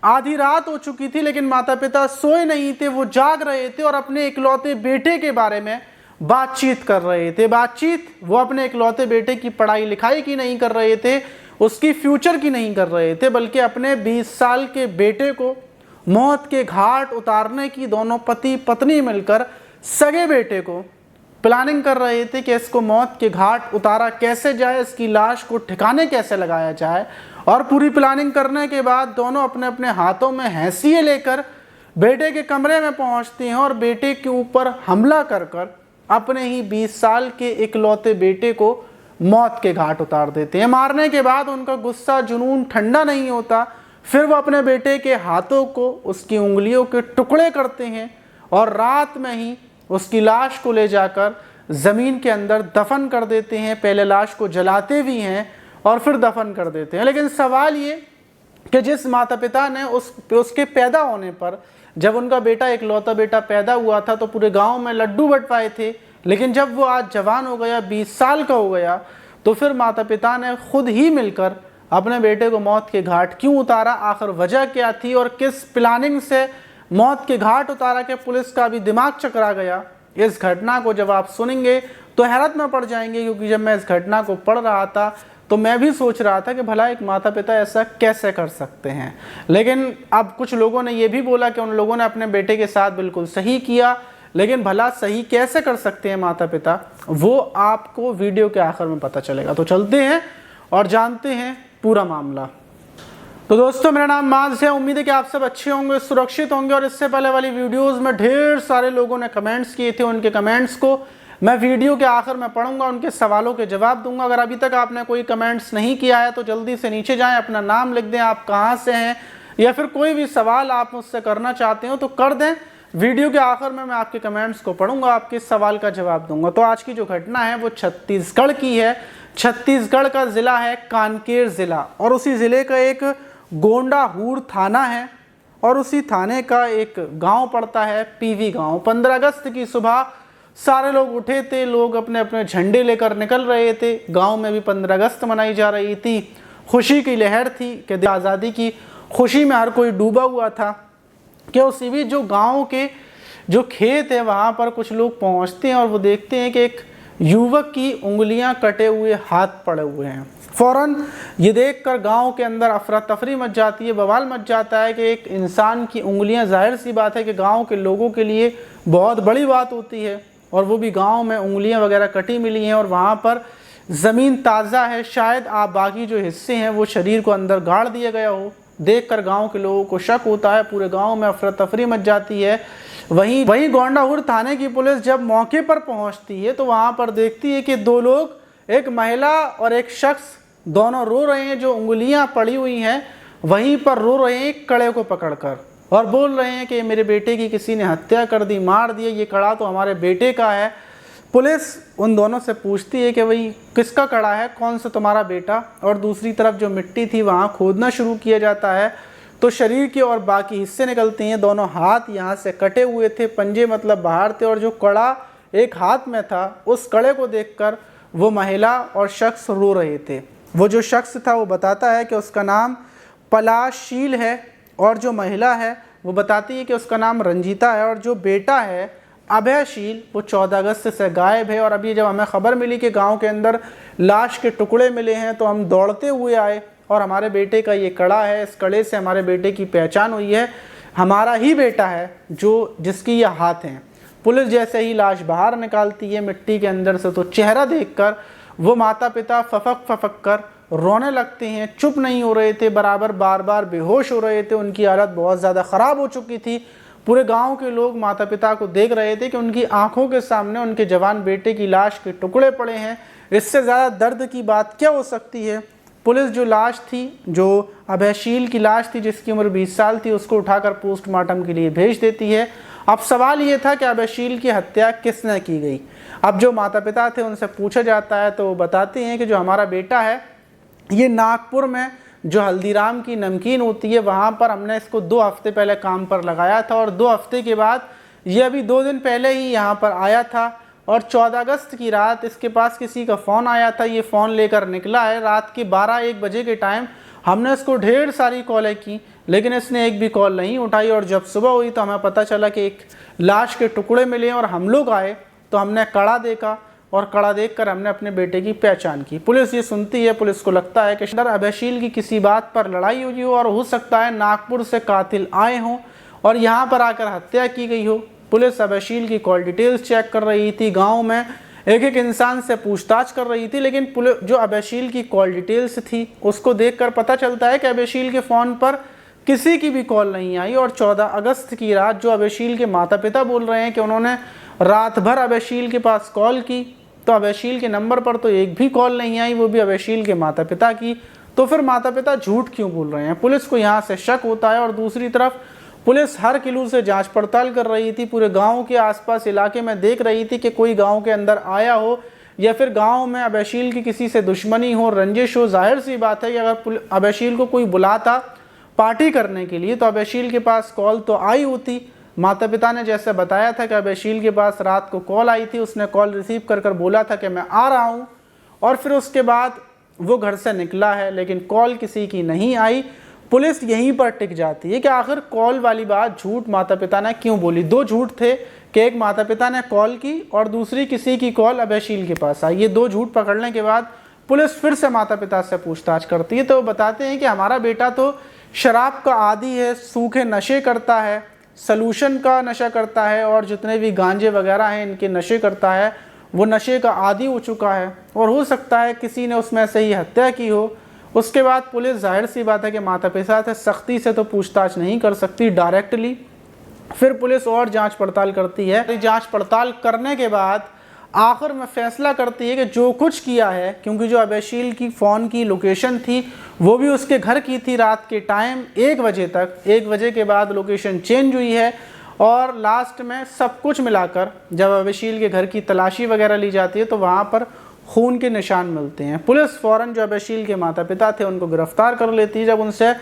आधी रात हो चुकी थी लेकिन माता पिता सोए नहीं थे, वो जाग रहे थे और अपने इकलौते बेटे के बारे में बातचीत कर रहे थे। वो अपने इकलौते बेटे की पढ़ाई लिखाई की नहीं कर रहे थे, उसकी फ्यूचर की नहीं कर रहे थे, बल्कि अपने 20 साल के बेटे को मौत के घाट उतारने की दोनों पति पत्नी मिलकर सगे बेटे को प्लानिंग कर रहे थे कि इसको मौत के घाट उतारा कैसे जाए, इसकी लाश को ठिकाने कैसे लगाया जाए। और पूरी प्लानिंग करने के बाद दोनों अपने अपने हाथों में हैंसिए लेकर बेटे के कमरे में पहुंचते हैं और बेटे के ऊपर हमला कर कर अपने ही 20 साल के इकलौते बेटे को मौत के घाट उतार देते हैं। मारने के बाद उनका गुस्सा जुनून ठंडा नहीं होता, फिर वो अपने बेटे के हाथों को उसकी उंगलियों के टुकड़े करते हैं और रात में ही उसकी लाश को ले जाकर ज़मीन के अंदर दफन कर देते हैं। पहले लाश को जलाते भी हैं और फिर दफन कर देते हैं। लेकिन सवाल ये कि जिस माता पिता ने उसके पैदा होने पर, जब उनका बेटा इकलौता बेटा पैदा हुआ था तो पूरे गांव में लड्डू बंटवाए थे, लेकिन जब वो आज जवान हो गया, 20 साल का हो गया, तो फिर माता पिता ने खुद ही मिलकर अपने बेटे को मौत के घाट क्यों उतारा, आखिर वजह क्या थी और किस प्लानिंग से मौत के घाट उतारा के पुलिस का भी दिमाग चकरा गया। इस घटना को जब आप सुनेंगे तो हैरत में पड़ जाएंगे, क्योंकि जब मैं इस घटना को पढ़ रहा था तो मैं भी सोच रहा था कि भला एक माता पिता ऐसा कैसे कर सकते हैं। लेकिन अब कुछ लोगों ने यह भी बोला कि उन लोगों ने अपने बेटे के साथ बिल्कुल सही किया, लेकिन भला सही कैसे कर सकते हैं माता पिता, वो आपको वीडियो के आखिर में पता चलेगा। तो चलते हैं और जानते हैं पूरा मामला। तो दोस्तों, मेरा नाम माज है, उम्मीद है कि आप सब अच्छे होंगे, सुरक्षित होंगे। और इससे पहले वाली वीडियोस में ढेर सारे लोगों ने कमेंट्स किए थे, उनके कमेंट्स को मैं वीडियो के आखिर में पढ़ूंगा, उनके सवालों के जवाब दूंगा। अगर अभी तक आपने कोई कमेंट्स नहीं किया है तो जल्दी से नीचे जाएं, अपना नाम लिख दें, आप कहाँ से हैं, या फिर कोई भी सवाल आप मुझसे करना चाहते हो तो कर दें। वीडियो के आखिर में मैं आपके कमेंट्स को पढ़ूंगा, आपके सवाल का जवाब दूंगा। तो आज की जो घटना है वो छत्तीसगढ़ की है। छत्तीसगढ़ का ज़िला है कांकेर ज़िला, और उसी ज़िले का एक गोंडाहूर थाना है, और उसी थाने का एक गांव पड़ता है पीवी गांव। 15 अगस्त की सुबह सारे लोग उठे थे, लोग अपने अपने झंडे लेकर निकल रहे थे। गांव में भी 15 अगस्त मनाई जा रही थी, खुशी की लहर थी कि आज़ादी की खुशी में हर कोई डूबा हुआ था। कि उसी भी जो गांव के जो खेत है वहाँ पर कुछ लोग पहुँचते हैं और वो देखते हैं कि एक युवक की उंगलियाँ कटे हुए हाथ पड़े हुए हैं। फ़ौरन ये देखकर गांव के अंदर अफरा तफरी मच जाती है, बवाल मच जाता है कि एक इंसान की उंगलियां, जाहिर सी बात है कि गांव के लोगों के लिए बहुत बड़ी बात होती है, और वो भी गांव में उंगलियां वगैरह कटी मिली हैं और वहाँ पर ज़मीन ताज़ा है, शायद आप बाकी जो हिस्से हैं वो शरीर को अंदर गाड़ दिया गया हो। देखकर गांव के लोगों को शक होता है, पूरे गाँव में अफरा तफरी मच जाती है। वहीं गोंडाहूर थाने की पुलिस जब मौके पर पहुँचती है तो वहाँ पर देखती है कि दो लोग, एक महिला और एक शख्स, दोनों रो रहे हैं। जो उंगलियां पड़ी हुई हैं वहीं पर रो रहे हैं कड़े को पकड़कर, और बोल रहे हैं कि मेरे बेटे की किसी ने हत्या कर दी, मार दिया, ये कड़ा तो हमारे बेटे का है। पुलिस उन दोनों से पूछती है कि भाई किसका कड़ा है, कौन सा तुम्हारा बेटा। और दूसरी तरफ जो मिट्टी थी वहाँ खोदना शुरू किया जाता है तो शरीर के और बाकी हिस्से निकलते हैं। दोनों हाथ यहाँ से कटे हुए थे, पंजे मतलब बाहर थे, और जो कड़ा एक हाथ में था उस कड़े को देखकर वो महिला और शख्स रो रहे थे। वो जो शख्स था वो बताता है कि उसका नाम पलाशील है, और जो महिला है वो बताती है कि उसका नाम रंजीता है, और जो बेटा है अभयशील वो 14 अगस्त से गायब है। और अभी जब हमें ख़बर मिली कि गांव के अंदर लाश के टुकड़े मिले हैं तो हम दौड़ते हुए आए, और हमारे बेटे का ये कड़ा है, इस कड़े से हमारे बेटे की पहचान हुई है, हमारा ही बेटा है जिसकी ये हाथ हैं। पुलिस जैसे ही लाश बाहर निकालती है मिट्टी के अंदर से तो चेहरा देखकर वो माता पिता फफक कर रोने लगते हैं। चुप नहीं हो रहे थे, बराबर बार बार बेहोश हो रहे थे, उनकी हालत बहुत ज़्यादा ख़राब हो चुकी थी। पूरे गांव के लोग माता पिता को देख रहे थे कि उनकी आंखों के सामने उनके जवान बेटे की लाश के टुकड़े पड़े हैं। इससे ज़्यादा दर्द की बात क्या हो सकती है। पुलिस जो लाश थी, जो अभयशील की लाश थी जिसकी उम्र 20 साल थी, उसको उठाकर पोस्टमार्टम के लिए भेज देती है। अब सवाल ये था कि अभयशील की हत्या किसने की गई। अब जो माता पिता थे उनसे पूछा जाता है तो वो बताते हैं कि जो हमारा बेटा है ये नागपुर में जो हल्दीराम की नमकीन होती है वहाँ पर हमने इसको 2 हफ्ते पहले काम पर लगाया था, और 2 हफ्ते के बाद ये अभी 2 दिन पहले ही यहाँ पर आया था। और 14 अगस्त की रात इसके पास किसी का फ़ोन आया था, ये फ़ोन लेकर निकला है रात के 12-1 बजे के टाइम, हमने इसको ढेर सारी कॉलें की लेकिन इसने एक भी कॉल नहीं उठाई। और जब सुबह हुई तो हमें पता चला कि एक लाश के टुकड़े मिले और हम लोग आए तो हमने कड़ा देखा और कड़ा देखकर हमने अपने बेटे की पहचान की। पुलिस ये सुनती है, पुलिस को लगता है कि शायद अभयशील की किसी बात पर लड़ाई हुई हो और हो सकता है नागपुर से कातिल आए हों और यहाँ पर आकर हत्या की गई हो। पुलिस अभयशील की कॉल डिटेल्स चेक कर रही थी, गाँव में एक एक इंसान से पूछताछ कर रही थी, लेकिन पुलिस जो अभयशील की कॉल डिटेल्स थी उसको देखकर पता चलता है कि अभयशील के फ़ोन पर किसी की भी कॉल नहीं आई। और 14 अगस्त की रात जो अभयशील के माता पिता बोल रहे हैं कि उन्होंने रात भर अभयशील के पास कॉल की, तो अभयशील के नंबर पर तो एक भी कॉल नहीं आई, वो भी अभयशील के माता पिता की। तो फिर माता पिता झूठ क्यों बोल रहे हैं? पुलिस को यहाँ से शक होता है। और दूसरी तरफ पुलिस हर किलू से जांच पड़ताल कर रही थी, पूरे गांव के आसपास इलाके में देख रही थी कि कोई गांव के अंदर आया हो या फिर गांव में अभयशील की किसी से दुश्मनी हो, रंजिश हो। जाहिर सी बात है कि अगर अभयशील को कोई बुलाता पार्टी करने के लिए तो अभयशील के पास कॉल तो आई होती। माता पिता ने जैसे बताया था कि अभयशील के पास रात को कॉल आई थी, उसने कॉल रिसीव कर बोला था कि मैं आ रहा हूँ, और फिर उसके बाद वो घर से निकला है, लेकिन कॉल किसी की नहीं आई। पुलिस यहीं पर टिक जाती है कि आखिर कॉल वाली बात झूठ माता पिता ने क्यों बोली। दो झूठ थे कि एक माता पिता ने कॉल की और दूसरी किसी की कॉल अभयशील के पास आई। ये दो झूठ पकड़ने के बाद पुलिस फिर से माता पिता से पूछताछ करती है, तो वो बताते हैं कि हमारा बेटा तो शराब का आदी है, सूखे नशे करता है, सलूशन का नशा करता है और जितने भी गांजे वगैरह हैं इनके नशे करता है, वो नशे का आदी हो चुका है और हो सकता है किसी ने उसमें से ही हत्या की हो। उसके बाद पुलिस जाहिर सी बात है कि माता पिता से सख्ती से तो पूछताछ नहीं कर सकती डायरेक्टली, फिर पुलिस और जांच पड़ताल करती है। जांच पड़ताल करने के बाद आखिर में फैसला करती है कि जो कुछ किया है, क्योंकि जो अभयशील की फ़ोन की लोकेशन थी वो भी उसके घर की थी रात के टाइम 1 बजे तक, 1 बजे के बाद लोकेशन चेंज हुई है। और लास्ट में सब कुछ मिलाकर जब अभयशील के घर की तलाशी वगैरह ली जाती है तो वहाँ पर खून के निशान मिलते हैं। पुलिस फ़ौरन जो अभयशील के माता पिता थे उनको गिरफ्तार कर लेती है। जब उनसे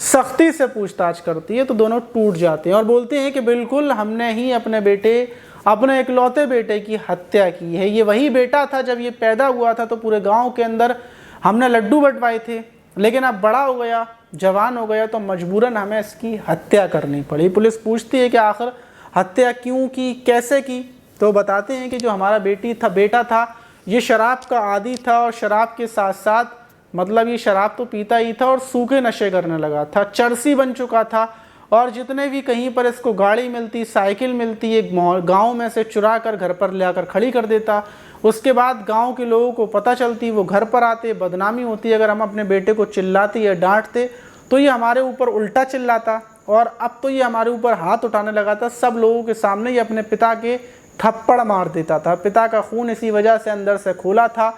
सख्ती से पूछताछ करती है तो दोनों टूट जाते हैं और बोलते हैं कि बिल्कुल हमने ही अपने इकलौते बेटे की हत्या की है। ये वही बेटा था, जब ये पैदा हुआ था तो पूरे गांव के अंदर हमने लड्डू बंटवाए थे, लेकिन अब बड़ा हो गया, जवान हो गया तो मजबूरन हमें इसकी हत्या करनी पड़ी। पुलिस पूछती है कि आखिर हत्या क्यों की, कैसे की, तो बताते हैं कि जो हमारा बेटा था ये शराब का आदी था और शराब के साथ साथ मतलब ये शराब तो पीता ही था और सूखे नशे करने लगा था, चरसी बन चुका था। और जितने भी कहीं पर इसको गाड़ी मिलती, साइकिल मिलती, एक गांव में से चुरा कर घर पर ले आकर खड़ी कर देता। उसके बाद गांव के लोगों को पता चलती, वो घर पर आते, बदनामी होती। अगर हम अपने बेटे को चिल्लाते या डांटते तो ये हमारे ऊपर उल्टा चिल्लाता और अब तो ये हमारे ऊपर हाथ उठाने लगा था। सब लोगों के सामने ये अपने पिता के थप्पड़ मार देता था। पिता का खून इसी वजह से अंदर से खोला था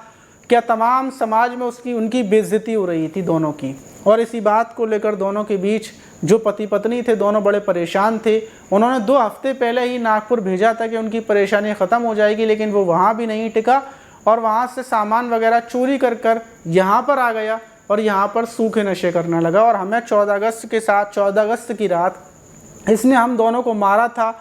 क्या तमाम समाज में उनकी बेइज्जती हो रही थी दोनों की। और इसी बात को लेकर दोनों के बीच जो पति पत्नी थे दोनों बड़े परेशान थे। उन्होंने 2 हफ्ते पहले ही नागपुर भेजा था कि उनकी परेशानी ख़त्म हो जाएगी, लेकिन वो वहाँ भी नहीं टिका और वहाँ से सामान वगैरह चोरी कर यहाँ पर आ गया और यहाँ पर सूखे नशे करने लगा। और हमें 14 अगस्त की रात इसने हम दोनों को मारा था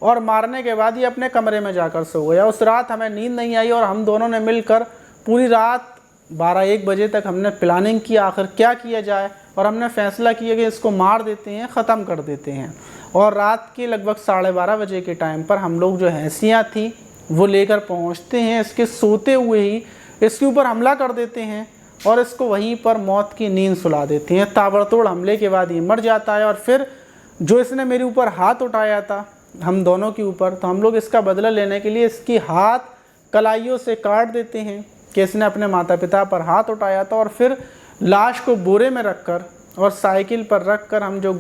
और मारने के बाद ये अपने कमरे में जाकर सो गया। उस रात हमें नींद नहीं आई और हम दोनों ने मिलकर पूरी रात 12-1 बजे तक हमने प्लानिंग की आखिर क्या किया जाए और हमने फैसला किया कि इसको मार देते हैं, ख़त्म कर देते हैं। और रात के लगभग 12:30 बजे के टाइम पर हम लोग जो हैसियाँ थी वो लेकर पहुंचते हैं, इसके सोते हुए ही इसके ऊपर हमला कर देते हैं और इसको वहीं पर मौत की नींद सुला देते हैं। ताबड़तोड़ हमले के बाद ये मर जाता है। और फिर जो इसने मेरे ऊपर हाथ उठाया था हम दोनों के ऊपर, तो हम लोग इसका बदला लेने के लिए इसकी हाथ कलाइयों से काट देते हैं कि इसने अपने माता पिता पर हाथ उठाया था। और फिर लाश को बोरे में रखकर और साइकिल पर रखकर हम जो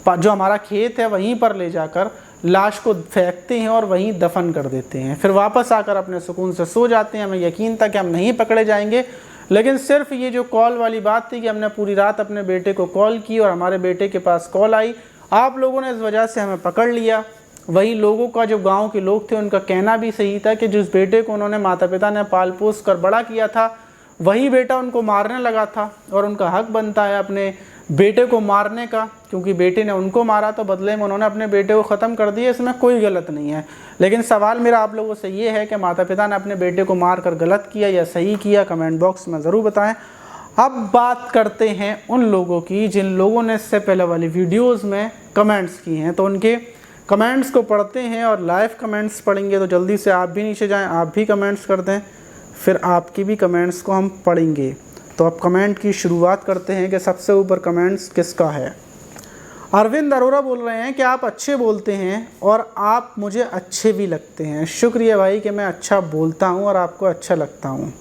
जो हमारा खेत है वहीं पर ले जाकर लाश को फेंकते हैं और वहीं दफन कर देते हैं। फिर वापस आकर अपने सुकून से सो जाते हैं। हमें यकीन था कि हम नहीं पकड़े जाएंगे, लेकिन सिर्फ ये जो कॉल वाली बात थी कि हमने पूरी रात अपने बेटे को कॉल की और हमारे बेटे के पास कॉल आई, आप लोगों ने इस वजह से हमें पकड़ लिया। वही लोगों का, जो गांव के लोग थे, उनका कहना भी सही था कि जिस बेटे को उन्होंने माता पिता ने पाल पोस कर बड़ा किया था वही बेटा उनको मारने लगा था और उनका हक बनता है अपने बेटे को मारने का, क्योंकि बेटे ने उनको मारा तो बदले में उन्होंने अपने बेटे को ख़त्म कर दिया। इसमें कोई गलत नहीं है। लेकिन सवाल मेरा आप लोगों से ये है कि माता पिता ने अपने बेटे को मार कर गलत किया या सही किया? कमेंट बॉक्स में ज़रूर बताएं। अब बात करते हैं उन लोगों की जिन लोगों ने इससे पहले वाली वीडियोस में कमेंट्स किए हैं, तो उनके कमेंट्स को पढ़ते हैं और लाइव कमेंट्स पढ़ेंगे। तो जल्दी से आप भी नीचे जाएं, आप भी कमेंट्स कर दें, फिर आपकी भी कमेंट्स को हम पढ़ेंगे। तो अब कमेंट की शुरुआत करते हैं कि सबसे ऊपर कमेंट्स किसका है। अरविंद अरोरा बोल रहे हैं कि आप अच्छे बोलते हैं और आप मुझे अच्छे भी लगते हैं। शुक्रिया भाई कि मैं अच्छा बोलता हूँ और आपको अच्छा लगता हूँ।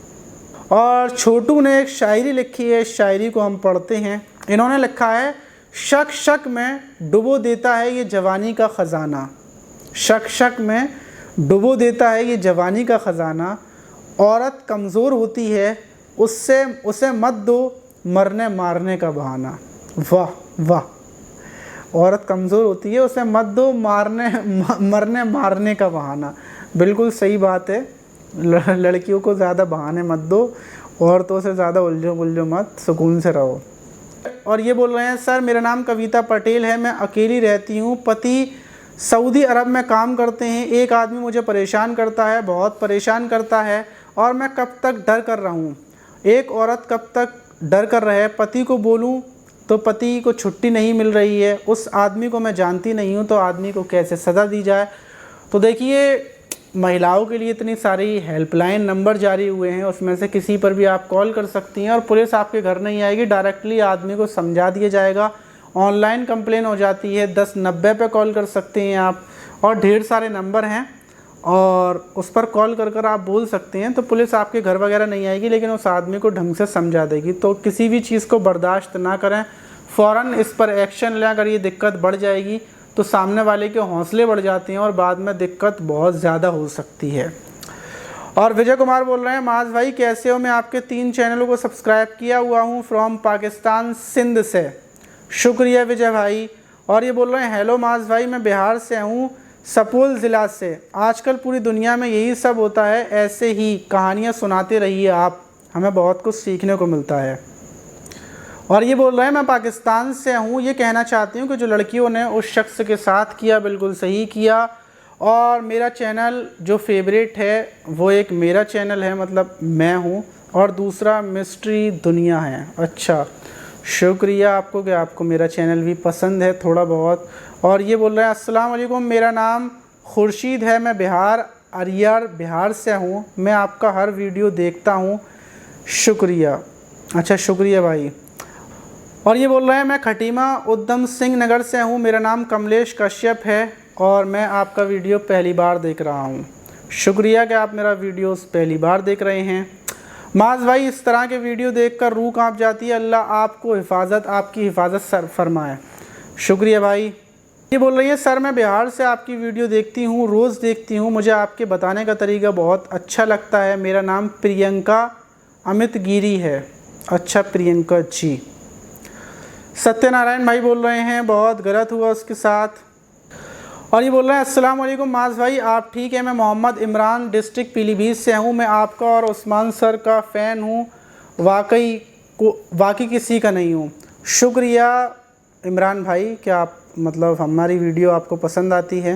और छोटू ने एक शायरी लिखी है, इस शायरी को हम पढ़ते हैं। इन्होंने लिखा है, शक शक में डुबो देता है ये जवानी का ख़जाना। शक शक में डुबो देता है ये जवानी का ख़जाना। औरत कमज़ोर होती है उसे मत दो मरने मारने का बहाना। वाह वाह, औरत कमज़ोर होती है उसे मत दो मरने मारने का बहाना। बिल्कुल सही बात है, लड़कियों को ज़्यादा बहाने मत दो, औरतों से ज़्यादा उलझो मत, सुकून से रहो। और ये बोल रहे हैं, सर मेरा नाम कविता पटेल है, मैं अकेली रहती हूँ, पति सऊदी अरब में काम करते हैं, एक आदमी मुझे परेशान करता है, बहुत परेशान करता है और मैं कब तक डर कर रहा हूँ। एक औरत कब तक डर कर रहे, पति को बोलूँ तो पति को छुट्टी नहीं मिल रही है, उस आदमी को मैं जानती नहीं हूँ, तो आदमी को कैसे सज़ा दी जाए। तो देखिए, महिलाओं के लिए इतनी सारी हेल्पलाइन नंबर जारी हुए हैं, उसमें से किसी पर भी आप कॉल कर सकती हैं और पुलिस आपके घर नहीं आएगी, डायरेक्टली आदमी को समझा दिया जाएगा। ऑनलाइन कंप्लेन हो जाती है, 1090 पे कॉल कर सकते हैं आप, और ढेर सारे नंबर हैं और उस पर कॉल कर आप बोल सकते हैं। तो पुलिस आपके घर वगैरह नहीं आएगी, लेकिन उस आदमी को ढंग से समझा देगी। तो किसी भी चीज़ को बर्दाश्त ना करें, फ़ौरन इस पर एक्शन लें। अगर ये दिक्कत बढ़ जाएगी तो सामने वाले के हौसले बढ़ जाते हैं और बाद में दिक्कत बहुत ज़्यादा हो सकती है। और विजय कुमार बोल रहे हैं, माज भाई कैसे हो, मैं आपके 3 चैनलों को सब्सक्राइब किया हुआ हूँ, फ्रॉम पाकिस्तान सिंध से। शुक्रिया विजय भाई। और ये बोल रहे हैं, हेलो माज भाई, मैं बिहार से हूँ, सपोल ज़िला से। आजकल पूरी दुनिया में यही सब होता है, ऐसे ही कहानियाँ सुनाते रहिए आप, हमें बहुत कुछ सीखने को मिलता है। और ये बोल रहे हैं, मैं पाकिस्तान से हूँ, ये कहना चाहती हूँ कि जो लड़कियों ने उस शख्स के साथ किया बिल्कुल सही किया, और मेरा चैनल जो फेवरेट है वो एक मेरा चैनल है, मतलब मैं हूँ, और दूसरा मिस्ट्री दुनिया है। अच्छा, शुक्रिया आपको कि आपको मेरा चैनल भी पसंद है थोड़ा बहुत। और ये बोल रहे हैं, अस्सलाम वालेकुम, मेरा नाम खुर्शीद है, मैं अरियार बिहार से हूँ, मैं आपका हर वीडियो देखता हूँ, शुक्रिया। अच्छा, शुक्रिया भाई। और ये बोल रहे हैं, मैं खटीमा उद्यम सिंह नगर से हूँ, मेरा नाम कमलेश कश्यप है और मैं आपका वीडियो पहली बार देख रहा हूँ। शुक्रिया कि आप मेरा वीडियोस पहली बार देख रहे हैं। माज भाई, इस तरह के वीडियो देखकर रूह कांप जाती है, अल्लाह आपको आपकी हिफाजत फरमाए। शुक्रिया भाई। ये बोल रही है, सर मैं बिहार से आपकी वीडियो देखती हूँ, रोज़ देखती हूँ, मुझे आपके बताने का तरीका बहुत अच्छा लगता है। मेरा नाम प्रियंका अमित गिरी है। अच्छा प्रियंका जी। सत्यनारायण भाई बोल रहे हैं, बहुत गलत हुआ उसके साथ। और ये बोल रहे हैं, अस्सलाम वालेकुम माज भाई, आप ठीक है, मैं मोहम्मद इमरान डिस्ट्रिक्ट पीलीभीत से हूँ, मैं आपका और उस्मान सर का फ़ैन हूँ, वाकई किसी का नहीं हूँ। शुक्रिया इमरान भाई कि आप मतलब हमारी वीडियो आपको पसंद आती है।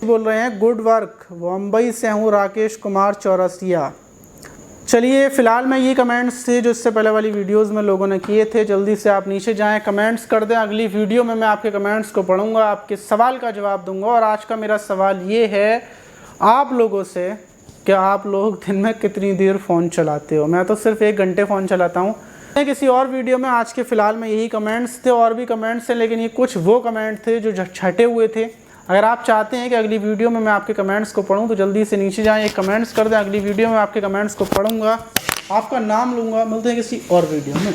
बोल रहे हैं, गुड वर्क, मुंबई से हूँ, राकेश कुमार चौरसिया। चलिए, फ़िलहाल में ये कमेंट्स थे जो इससे पहले वाली वीडियोस में लोगों ने किए थे। जल्दी से आप नीचे जाएं, कमेंट्स कर दें, अगली वीडियो में मैं आपके कमेंट्स को पढ़ूंगा, आपके सवाल का जवाब दूंगा। और आज का मेरा सवाल ये है आप लोगों से, कि आप लोग दिन में कितनी देर फ़ोन चलाते हो। मैं तो सिर्फ 1 घंटे फ़ोन चलाता हूँ। किसी और वीडियो में आज के फ़िलहाल में यही कमेंट्स थे, और भी कमेंट्स हैं, लेकिन ये कुछ वो कमेंट थे जो छटे हुए थे। अगर आप चाहते हैं कि अगली वीडियो में मैं आपके कमेंट्स को पढूं तो जल्दी से नीचे जाएं, एक कमेंट्स कर दें, अगली वीडियो में आपके कमेंट्स को पढ़ूंगा, आपका नाम लूँगा। मिलते हैं किसी और वीडियो में।